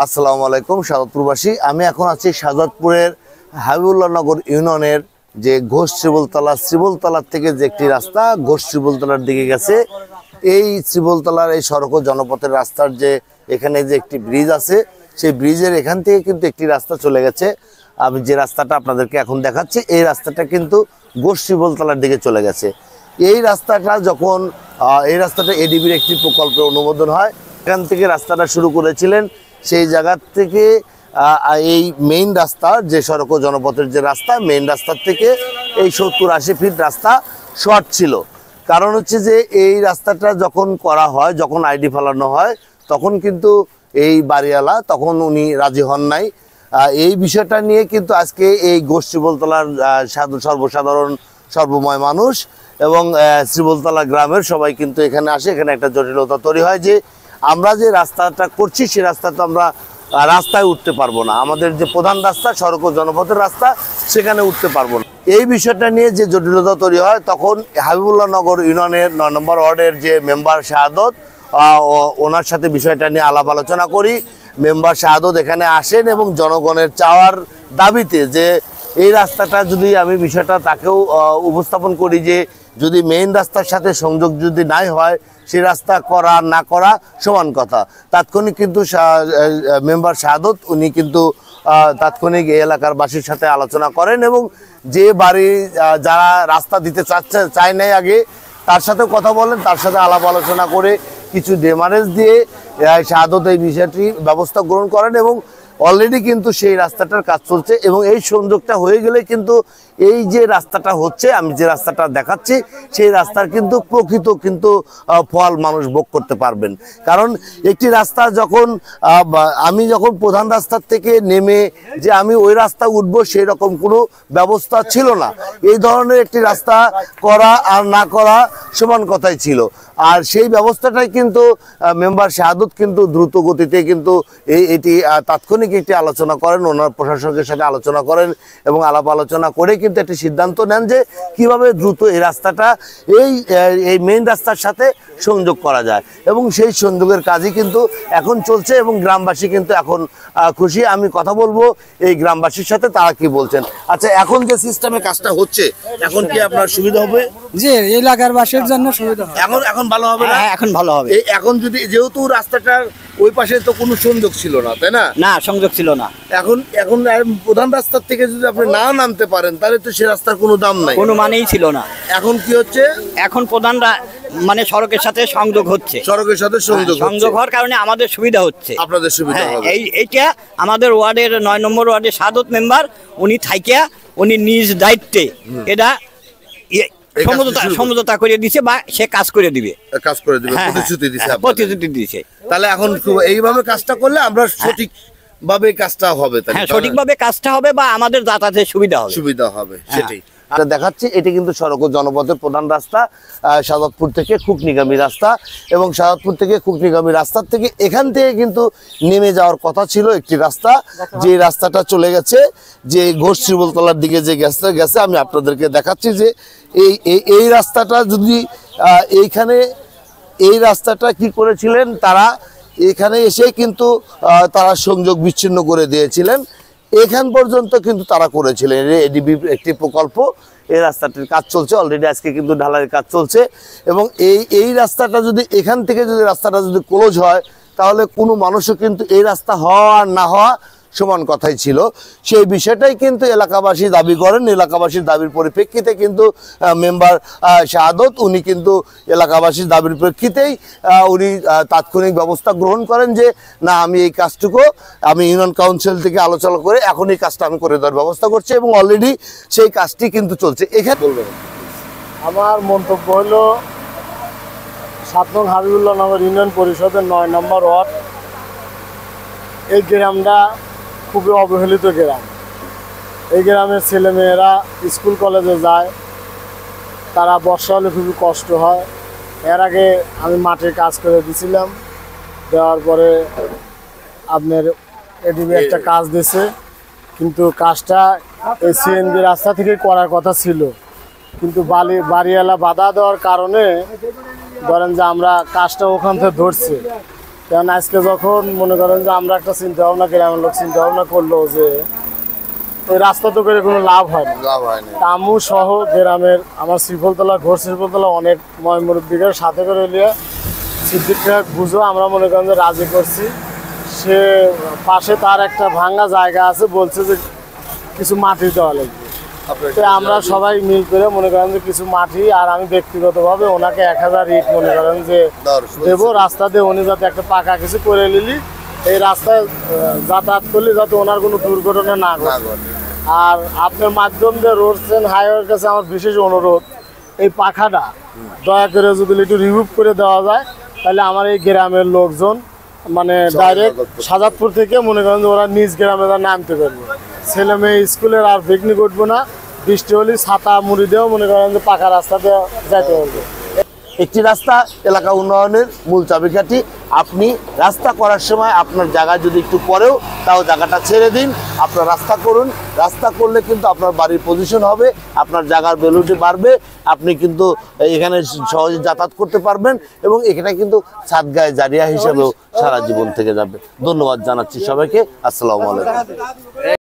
আসসালামু আলাইকুম শাহজাদপুরবাসী। আমি এখন আছি শাহজাদপুরের হাবিবুল্লাহনগর ইউনিয়নের যে ঘোষ শ্রীবলতলার থেকে যে একটি রাস্তা ঘোষ শ্রীবলতলার দিকে গেছে। এই শ্রীবলতলার এই সড়ক ও জনপথের রাস্তার যে এখানে যে একটি ব্রিজ আছে, সেই ব্রিজের এখান থেকে কিন্তু একটি রাস্তা চলে গেছে। আমি যে রাস্তাটা আপনাদেরকে এখন দেখাচ্ছি, এই রাস্তাটা কিন্তু ঘোষ শ্রীবলতলার দিকে চলে গেছে। এই রাস্তাটা যখন এই রাস্তাটা এডিবির একটি প্রকল্পের অনুমোদন হয়, এখান থেকে রাস্তাটা শুরু করেছিলেন। সেই জায়গা থেকে এই মেইন রাস্তা যে সড়ক ও জনপথের যে রাস্তা, মেইন রাস্তার থেকে এই 70-80 ফিট রাস্তা শর্ট ছিল। কারণ হচ্ছে যে এই রাস্তাটা যখন করা হয়, যখন আইডি ফেলানো হয়, তখন কিন্তু এই বাড়িওয়ালা তখন উনি রাজি হন নাই। এই বিষয়টা নিয়ে কিন্তু আজকে এই ঘোষ শ্রীবলতলার সর্বসাধারণ সর্বময় মানুষ এবং শ্রীবলতলা গ্রামের সবাই কিন্তু এখানে আসে। এখানে একটা জটিলতা তৈরি হয় যে আমরা যে রাস্তাটা করছি সেই রাস্তা তো আমরা রাস্তায় উঠতে পারবো না। আমাদের যে প্রধান রাস্তা সড়ক ও জনপথের রাস্তা, সেখানে উঠতে পারবো না। এই বিষয়টা নিয়ে যে জটিলতা তৈরি হয়, তখন হাবিবুল্লাহনগর ইউনিয়নের 9 নম্বর ওয়ার্ডের যে মেম্বার শাহাদত, ওনার সাথে বিষয়টা নিয়ে আলাপ আলোচনা করি। মেম্বার শাহাদত এখানে আসেন এবং জনগণের চাওয়ার দাবিতে যে এই রাস্তাটা যদি আমি বিষয়টা তাকেও উপস্থাপন করি যে যদি মেইন রাস্তার সাথে সংযোগ যদি নাই হয়, সেই রাস্তা করা না করা সমান কথা। তাৎক্ষণিক কিন্তু মেম্বার শাহাদত উনি কিন্তু তাৎক্ষণিক এই এলাকার বাসীর সাথে আলোচনা করেন এবং যে বাড়ি যারা রাস্তা দিতে চায় নাই আগে, তার সাথেও কথা বলেন। তার সাথে আলাপ আলোচনা করে কিছু ডেমারেজ দিয়ে শাহাদত এই বিষয়টি ব্যবস্থা গ্রহণ করেন এবং অলরেডি কিন্তু সেই রাস্তাটার কাজ চলছে। এবং এই সংযোগটা হয়ে গেলে কিন্তু এই যে রাস্তাটা হচ্ছে, আমি যে রাস্তাটা দেখাচ্ছি, সেই রাস্তার কিন্তু প্রকৃত কিন্তু ফল মানুষ ভোগ করতে পারবেন। কারণ একটি রাস্তা যখন আমি যখন প্রধান রাস্তার থেকে নেমে যে আমি ওই রাস্তা উঠবো, সেই রকম কোনো ব্যবস্থা ছিল না। এই ধরনের একটি রাস্তা করা আর না করা সমান কথাই ছিল। আর সেই ব্যবস্থাটাই কিন্তু মেম্বার শাহাদত কিন্তু দ্রুত গতিতে কিন্তু এটি তাৎক্ষণিক একটি আলোচনা করেন, ওনার প্রশাসকের সাথে আলোচনা করেন এবং আলাপ আলোচনা করে কিন্তু একটি সিদ্ধান্ত নেন যে কিভাবে দ্রুত এই রাস্তাটা এই মেইন রাস্তার সাথে সংযোগ করা যায়। এবং সেই সংযোগের কাজই কিন্তু এখন চলছে এবং গ্রামবাসী কিন্তু এখন খুশি। আমি কথা বলবো এই গ্রামবাসীর সাথে, তারা কি বলছেন। আচ্ছা, এখন যে সিস্টেমে কাজটা হচ্ছে, এখন কি আপনার সুবিধা হবে? জি, এলাকার বাসীর জন্য সুবিধা হবে। এখন ভালো হবে না? এখন ভালো হবে। এখন যদি যেহেতু রাস্তাটার ওই পাশে তো কোনো সংযোগ ছিল না, তাই না? না, সংযোগ ছিল না। এখন প্রধান রাস্তার থেকে যদি আপনি না নামতে পারেন, তাহলে তো সে রাস্তার কোনো দাম নাই, কোনো মানেই ছিল না। এখন কি হচ্ছে? এখন প্রধান মানে সড়কের সাথে সংযোগ হচ্ছে, সড়কের সাথে সংযোগ হওয়ার কারণে আমাদের সুবিধা হচ্ছে। আপনাদের সুবিধা হবে। এইটা আমাদের ওয়ার্ডের 9 নম্বর ওয়ার্ডের শাহাদত মেম্বার উনি থাইকা উনি নিজ দায়িত্বে এটা সমঝোতা করে দিছে বা সে কাজ করে দিবে, প্রতিশ্রুতি দিয়েছে। তাহলে এখন এইভাবে কাজটা করলে আমরা সঠিকভাবে কাজটা হবে, সঠিকভাবে কাজটা হবে বা আমাদের যাতায়াতের সুবিধা হবে সেটাই দেখাচ্ছি। এটি কিন্তু সড়ক ও জনপথের প্রধান রাস্তা, শাহজাদপুর থেকে খুকনিগামী রাস্তা। এবং শাহজাদপুর থেকে খুকনিগামী রাস্তার থেকে এখান থেকে কিন্তু নেমে যাওয়ার কথা ছিল একটি রাস্তা, যে রাস্তাটা চলে গেছে যে ঘোষ শ্রীবলতলার দিকে যে গেছে। আমি আপনাদেরকে দেখাচ্ছি যে এই রাস্তাটা যদি এইখানে এই রাস্তাটা কি করেছিলেন তারা, এখানে এসে কিন্তু তারা সংযোগ বিচ্ছিন্ন করে দিয়েছিলেন। এখান পর্যন্ত কিন্তু তারা করেছিলেন এডিবি একটি প্রকল্প। এই রাস্তাটির কাজ চলছে অলরেডি, আজকে কিন্তু ঢালাইয়ের কাজ চলছে। এবং এই রাস্তাটা যদি এখান থেকে যদি রাস্তাটা যদি ক্লোজ হয়, তাহলে কোনো মানুষও কিন্তু এই রাস্তা হওয়া আর না হওয়া সমান কথাই ছিল। সেই বিষয়টাই কিন্তু এলাকাবাসী দাবি করেন। এলাকাবাসীর দাবির পরিপ্রেক্ষিতে কিন্তু মেম্বার শাহাদত উনি কিন্তু এলাকাবাসীর দাবির প্রেক্ষিতেই উনি তাৎক্ষণিক ব্যবস্থা গ্রহণ করেন যে না, আমি এই কাজটুকু আমি ইউনিয়ন কাউন্সিল থেকে আলোচনা করে এখন এই কাজটা আমি করে দেওয়ার ব্যবস্থা করছি এবং অলরেডি সেই কাজটি কিন্তু চলছে। এখানে বলবেন আমার মন্তব্য হলো 7 নং হাবিবুল্লাহনগর ইউনিয়ন পরিষদের 9 নম্বর ওয়ার্ড, এই গ্রামটা খুবই অবহেলিত গ্রাম। এই গ্রামের ছেলেমেয়েরা স্কুল কলেজে যায়, তারা বর্ষা হলে খুবই কষ্ট হয়। এর আগে আমি মাঠে কাজ করে দিয়েছিলাম, দেওয়ার পরে আপনার এডিবি একটা কাজ দিয়েছে, কিন্তু কাজটা এই সিএনবি রাস্তা থেকে করার কথা ছিল, কিন্তু বাড়িওয়ালা বাধা দেওয়ার কারণে ধরেন যে আমরা কাজটা ওখান থেকে ধরছি। কারণ আজকে যখন মনে করেন যে আমরা একটা চিন্তা ভাবনা গ্রামের লোক চিন্তা ভাবনা করলো যে ওই রাস্তা তো করে কোনো লাভ হয় না, লাভ হয়নি। আমু সহ গ্রামের আমার শ্রীফলতলা ঘোষ শ্রীফলতলা অনেক মুরব্বীদের সাথে করে নিয়ে সিদ্দিকরা বুঝো আমরা মনে করেন যে রাজি করছি। সে পাশে তার একটা ভাঙা জায়গা আছে, বলছে যে কিছু মাটি দেওয়া লাগবে। তো আমরা সবাই মিল করে মনে করেন যে কিছু মাটি, আর আমি ব্যক্তিগতভাবে ওনাকে 1000 ইট মনে করেন যে দেবো রাস্তা দিয়ে, উনি যাতে একটা পাকা কিছু করে নিলি এই রাস্তায় যাতায়াত করলে যাতে ওনার কোনো দুর্ঘটনা না ঘটে। আর আপনার মাধ্যম দিয়ে রোড ট্রেন হাইওয়ের কাছে আমার বিশেষ অনুরোধ, এই পাখাটা দয়া করে যদি একটু রিমুভ করে দেওয়া যায় তাহলে আমার এই গ্রামের লোকজন মানে ডাইরেক্ট সাজাদপুর থেকে মনে করেন যে ওরা নিজ গ্রামে নামতে পারবে। ছেলে মেয়ে স্কুলের আর পিকনিক উঠবো না, বৃষ্টি হলে ছাতা মুড়ি দিয়েও মনে করেন যে পাকা রাস্তাতে যাইতে পারবে। একটি রাস্তা এলাকা উন্নয়নের মূল চাবিকাঠি। আপনি রাস্তা করার সময় আপনার জায়গায় যদি একটু পরেও তাও জায়গাটা ছেড়ে দিন, আপনার রাস্তা করুন। রাস্তা করলে কিন্তু আপনার বাড়ির পজিশন হবে, আপনার জায়গার ভ্যালুটি বাড়বে, আপনি কিন্তু এখানে সহজে যাতায়াত করতে পারবেন এবং এখানে কিন্তু সাদগায়ে জারিয়া হিসেবেও সারা জীবন থেকে যাবে। ধন্যবাদ জানাচ্ছি সবাইকে। আসসালামু আলাইকুম।